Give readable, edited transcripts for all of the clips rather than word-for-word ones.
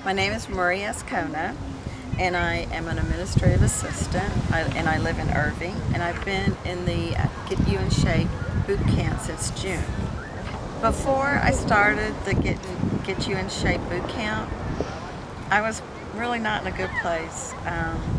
My name is Azcona, and I am an administrative assistant, and I live in Irving, and I've been in the Get You in Shape boot camp since June. Before I started the Get You in Shape boot camp, I was really not in a good place,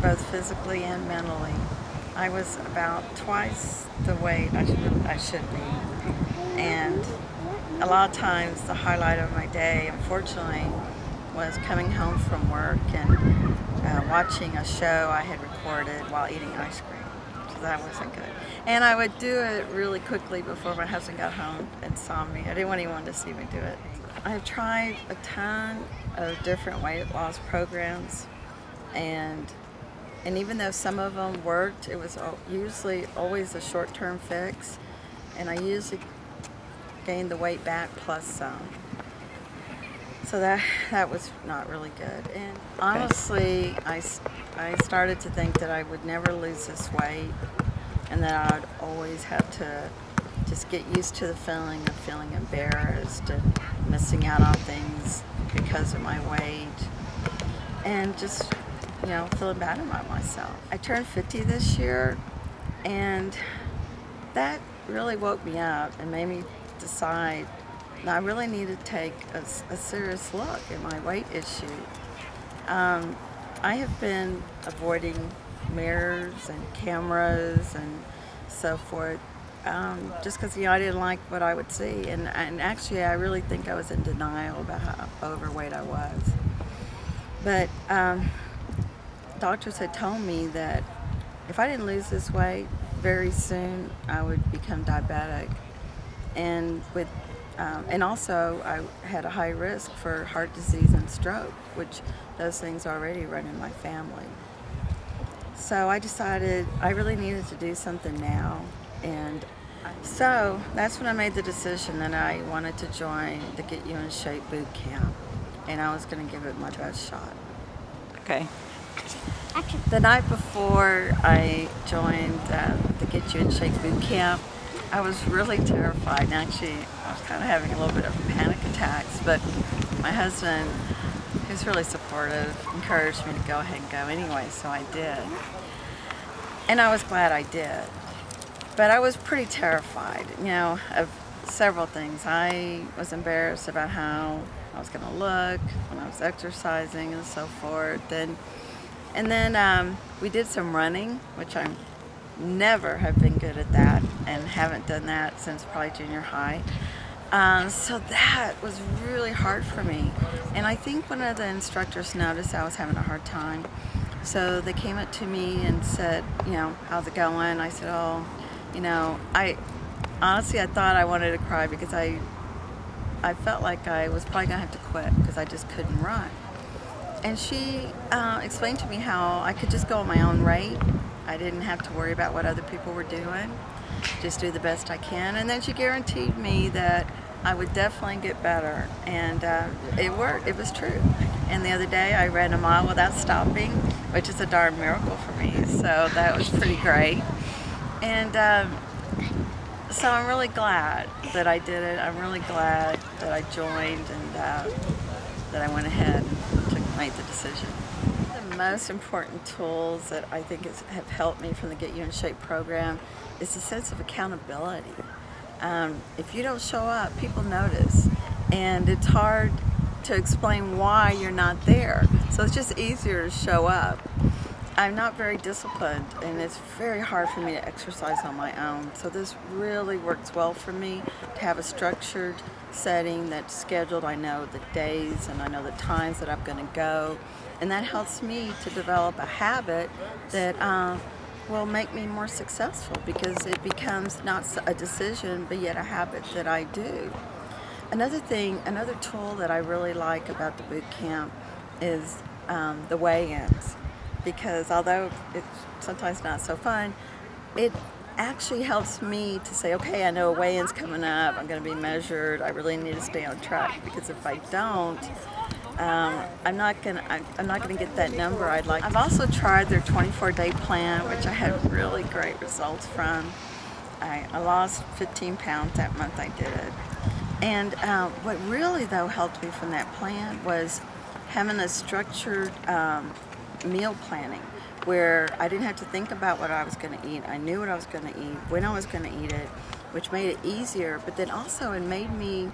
both physically and mentally. I was about twice the weight I should be, and a lot of times the highlight of my day, unfortunately, was coming home from work and watching a show I had recorded while eating ice cream. So that wasn't good. And I would do it really quickly before my husband got home and saw me. I didn't want anyone to see me do it. I've tried a ton of different weight loss programs, and even though some of them worked, it was usually always a short-term fix, and I usually gained the weight back plus some. So that was not really good. And honestly, I started to think that I would never lose this weight, and that I would always have to just get used to the feeling of feeling embarrassed and missing out on things because of my weight, and just, you know, feeling bad about myself. I turned 50 this year, and that really woke me up and made me decide I really need to take a serious look at my weight issue. I have been avoiding mirrors and cameras and so forth, just because, you know, I didn't like what I would see, and actually I really think I was in denial about how overweight I was. But doctors had told me that if I didn't lose this weight very soon, I would become diabetic, and also I had a high risk for heart disease and stroke, which those things already run in my family. So I decided I really needed to do something now, and so that's when I made the decision that I wanted to join the Get You in Shape boot camp, and I was going to give it my best shot. Okay. The night before I joined the Get You in Shape boot camp, I was really terrified, and actually I was kind of having a little bit of panic attacks, but my husband, who's really supportive, encouraged me to go ahead and go anyway, so I did. And I was glad I did. But I was pretty terrified, you know, of several things. I was embarrassed about how I was going to look when I was exercising and so forth. And then we did some running, which I never have been good at that, and haven't done that since probably junior high. So that was really hard for me. And I think one of the instructors noticed I was having a hard time. So they came up to me and said, you know, how's it going? I said, oh, you know, honestly I thought I wanted to cry, because I felt like I was probably gonna have to quit because I just couldn't run. And she explained to me how I could just go at my own rate. I didn't have to worry about what other people were doing, just do the best I can. And then she guaranteed me that I would definitely get better, and it worked. It was true. And the other day I ran a mile without stopping, which is a darn miracle for me, so that was pretty great. And so I'm really glad that I did it. I'm really glad that I joined, and that I went ahead and made the decision. The most important tools that I think have helped me from the Get You in Shape program is the sense of accountability. If you don't show up, people notice, and it's hard to explain why you're not there. So it's just easier to show up. I'm not very disciplined, and it's very hard for me to exercise on my own. So this really works well for me to have a structured setting that's scheduled. I know the days and I know the times that I'm going to go, and that helps me to develop a habit that will make me more successful, because it becomes not a decision but yet a habit that I do. Another tool that I really like about the boot camp is the weigh-ins, because although it's sometimes not so fun, it actually helps me to say, okay, I know a weigh-in's coming up, I'm going to be measured, I really need to stay on track, because if I don't, I'm not gonna get that number I'd like. I've also tried their 24-day plan, which I had really great results from. I lost 15 pounds that month I did it. And what really though helped me from that plan was having a structured meal planning where I didn't have to think about what I was going to eat. I knew what I was going to eat, when I was going to eat it, which made it easier, but then also it made me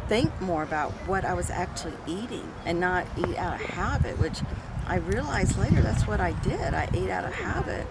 think more about what I was actually eating and not eat out of habit, which I realized later that's what I did. I ate out of habit.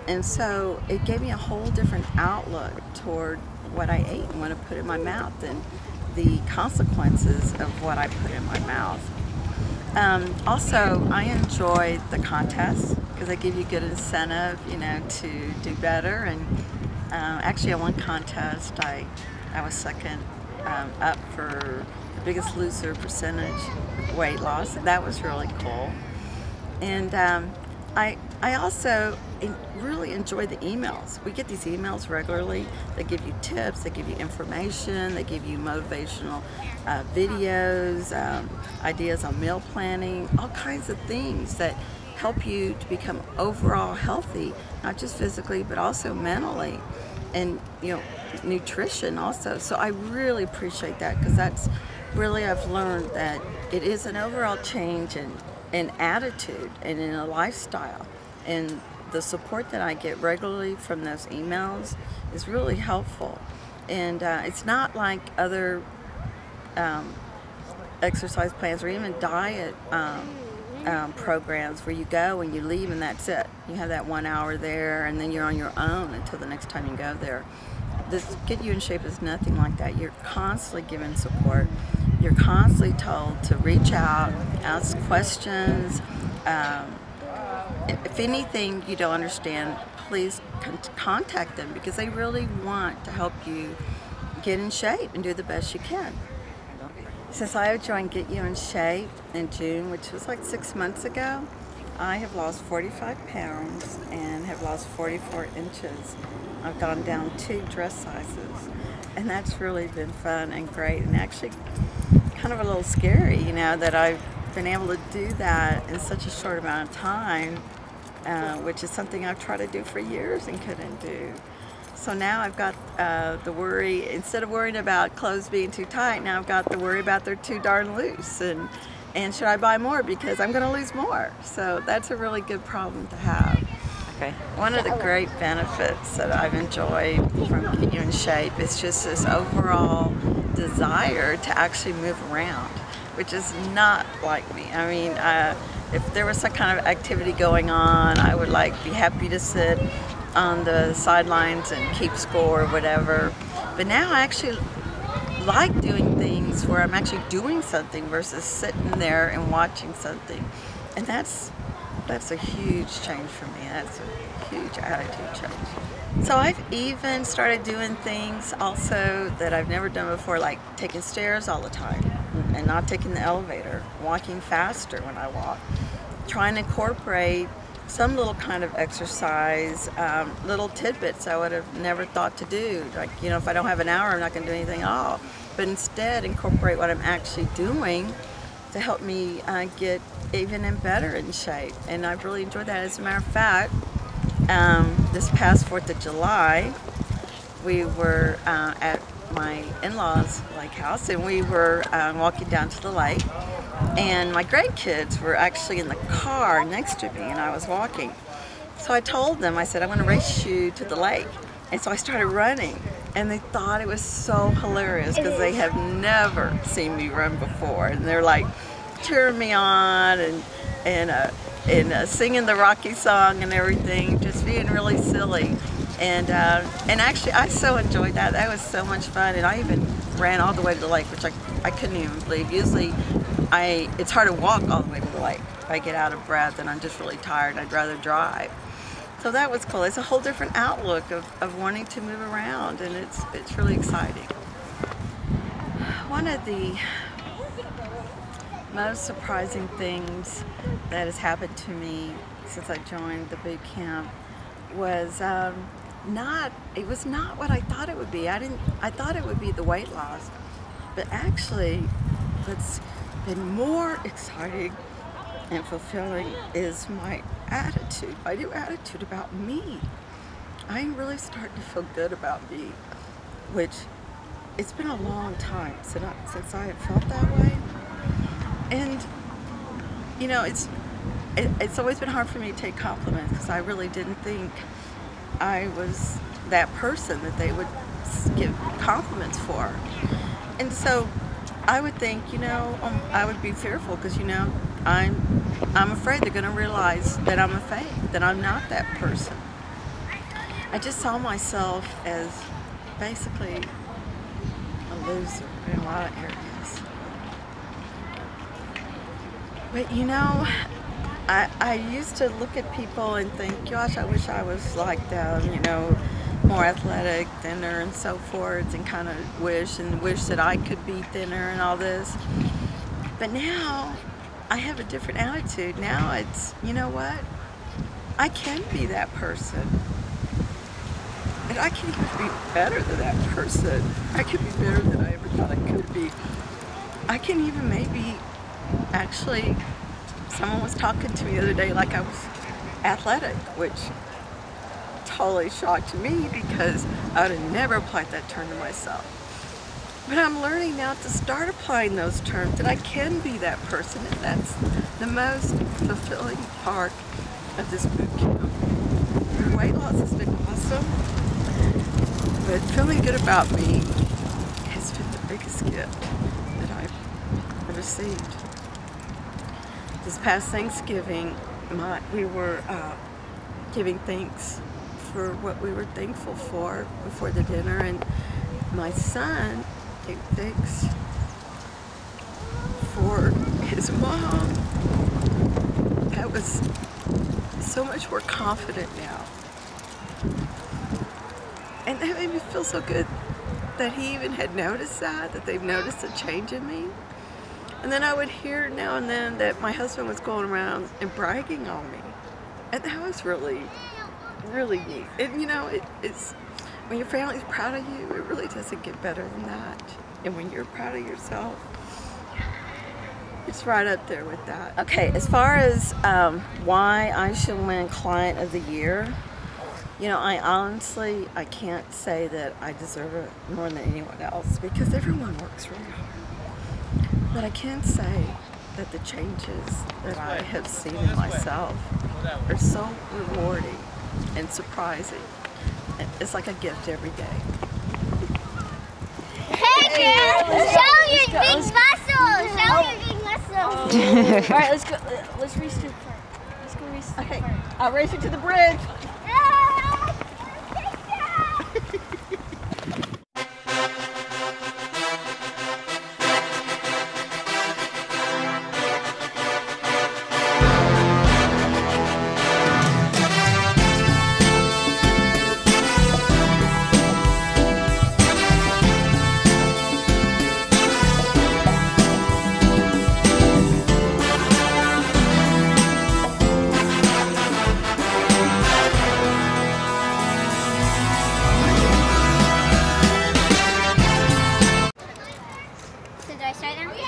And so it gave me a whole different outlook toward what I ate and what I put in my mouth and the consequences of what I put in my mouth. Also, I enjoy the contests because they give you good incentive, you know, to do better. And actually, on one contest, I was second up for the biggest loser percentage weight loss. That was really cool. And I also really enjoy the emails. We get these emails regularly. They give you tips, they give you information, they give you motivational videos, ideas on meal planning, all kinds of things that help you to become overall healthy, not just physically, but also mentally, and you know, nutrition also. So I really appreciate that because that's really, I've learned that it is an overall change in attitude and in a lifestyle. And the support that I get regularly from those emails is really helpful. And it's not like other exercise plans or even diet programs where you go and you leave and that's it. You have that 1 hour there and then you're on your own until the next time you go there. This Get You in Shape is nothing like that. You're constantly given support. You're constantly told to reach out, ask questions. If anything you don't understand, please contact them because they really want to help you get in shape and do the best you can. Since I have joined Get You in Shape in June, which was like 6 months ago, I have lost 45 pounds and have lost 44 inches. I've gone down 2 dress sizes, and that's really been fun and great, and actually kind of a little scary, you know, that I've been able to do that in such a short amount of time, which is something I've tried to do for years and couldn't do. So now I've got the worry, instead of worrying about clothes being too tight, now I've got the worry about they're too darn loose, and should I buy more because I'm going to lose more. So that's a really good problem to have. Okay. One of the great benefits that I've enjoyed from Get You in Shape is just this overall desire to actually move around, which is not like me. I mean, if there was some kind of activity going on, I would be happy to sit on the sidelines and keep score or whatever. But now I actually like doing things where I'm actually doing something versus sitting there and watching something. And that's a huge change for me. That's a huge attitude change. So I've even started doing things also that I've never done before, like taking stairs all the time and not taking the elevator, walking faster when I walk, trying to incorporate some little kind of exercise, little tidbits I would have never thought to do. Like, you know, if I don't have an hour, I'm not going to do anything at all. But instead, incorporate what I'm actually doing to help me get even better in shape. And I've really enjoyed that. As a matter of fact, this past 4th of July, we were at my in-laws' lake house, and we were walking down to the lake. And my grandkids were actually in the car next to me, and I was walking. So I told them, I said, I'm going to race you to the lake. And so I started running, and they thought it was so hilarious because they have never seen me run before. And they're like cheering me on and singing the Rocky song and everything, just being really silly. And actually, I so enjoyed that. That was so much fun. And I even ran all the way to the lake, which I couldn't even believe. Usually, it's hard to walk all the way to the lake. If I get out of breath and I'm just really tired, I'd rather drive. So that was cool. It's a whole different outlook of wanting to move around, and it's really exciting. One of the most surprising things that has happened to me since I joined the boot camp was it was not what I thought it would be. I thought it would be the weight loss, but actually what's been more exciting and fulfilling is my attitude, my new attitude about me. I'm really starting to feel good about me, which it's been a long time since I have felt that way. And you know, it's always been hard for me to take compliments because I really didn't think I was that person that they would give compliments for. And so I would think, you know, I would be fearful because, you know, I'm afraid they're going to realize that I'm a fake, that I'm not that person. I just saw myself as basically a loser in a lot of areas. But you know, I used to look at people and think, gosh, I wish I was like them, you know, more athletic, thinner, and so forth, and kind of wish that I could be thinner and all this. But now I have a different attitude. Now it's, you know what? I can be that person. And I can even be better than that person. I can be better than I ever thought I could be. I can even maybe, actually, someone was talking to me the other day like I was athletic, which totally shocked me because I would have never applied that term to myself. But I'm learning now to start applying those terms, that I can be that person, and that's the most fulfilling part of this boot camp. The weight loss has been awesome, but feeling good about me has been the biggest gift that I've received. This past Thanksgiving, we were giving thanks for what we were thankful for before the dinner, and my son gave thanks for his mom. I was so much more confident now, and that made me feel so good that he even had noticed that they've noticed a change in me. And then I would hear now and then that my husband was going around and bragging on me, and that was really neat. And you know, it's when your family's proud of you, it really doesn't get better than that. And when you're proud of yourself, it's right up there with that. Okay, as far as why I should win Client of the Year, you know, I can't say that I deserve it more than anyone else because everyone works really hard. But I can say that the changes that I have seen in myself are so rewarding and surprising. It's like a gift every day. Hey girl, show your big muscles! Show your big muscles! Alright, let's go. Let's race to the park. Let's go race to the park. I'll race you to the bridge.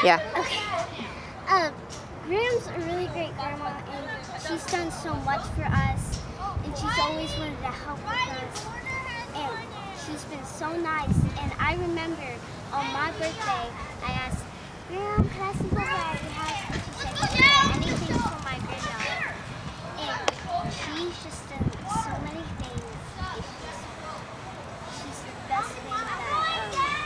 Yeah. Okay. Gram's a really great grandma, and she's done so much for us, and she's always wanted to help with us, and she's been so nice. And I remember on my birthday, I asked, Gram, can I sleep over at your house? And she said, yeah, anything for my granddaughter. And she's just done so many things. She's the best thing that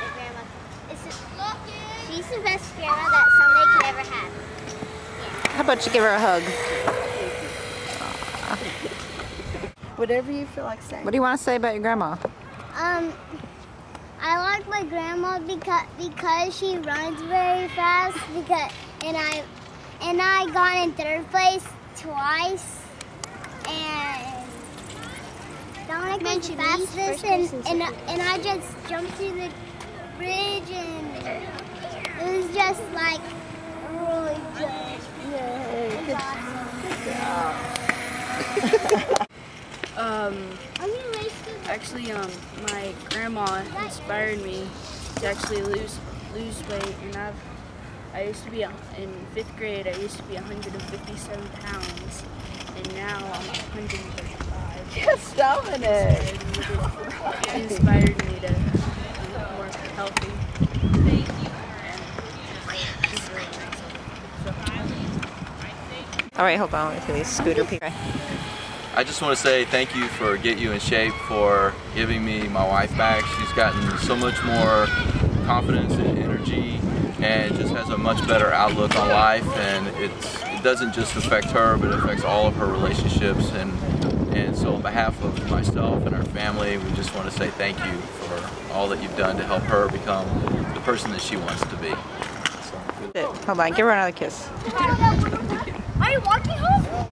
the grandma she's the best grandma that somebody could ever have. Yeah. How about you give her a hug? Whatever you feel like saying. What do you want to say about your grandma? I like my grandma because she runs very fast. And I got in third place twice. And Dominic was fastest, and I just jumped through the bridge, and it was just like really good. Yay, good job. Actually, my grandma inspired me to actually lose weight, and I used to be in 5th grade. I used to be 157 pounds, and now I'm 135. Yes, Dominic. It inspired me to be more healthy. Thank you. And she's really nice. So, All right, hold on. Let me see these scooter people. I just want to say thank you for Get You in Shape for giving me my wife back. She's gotten so much more confidence and energy and just has a much better outlook on life, and it doesn't just affect her, but it affects all of her relationships, and so on behalf of myself and our family, we just want to say thank you for all that you've done to help her become the person that she wants to be. So, Hold on, give her another kiss. Are you walking home?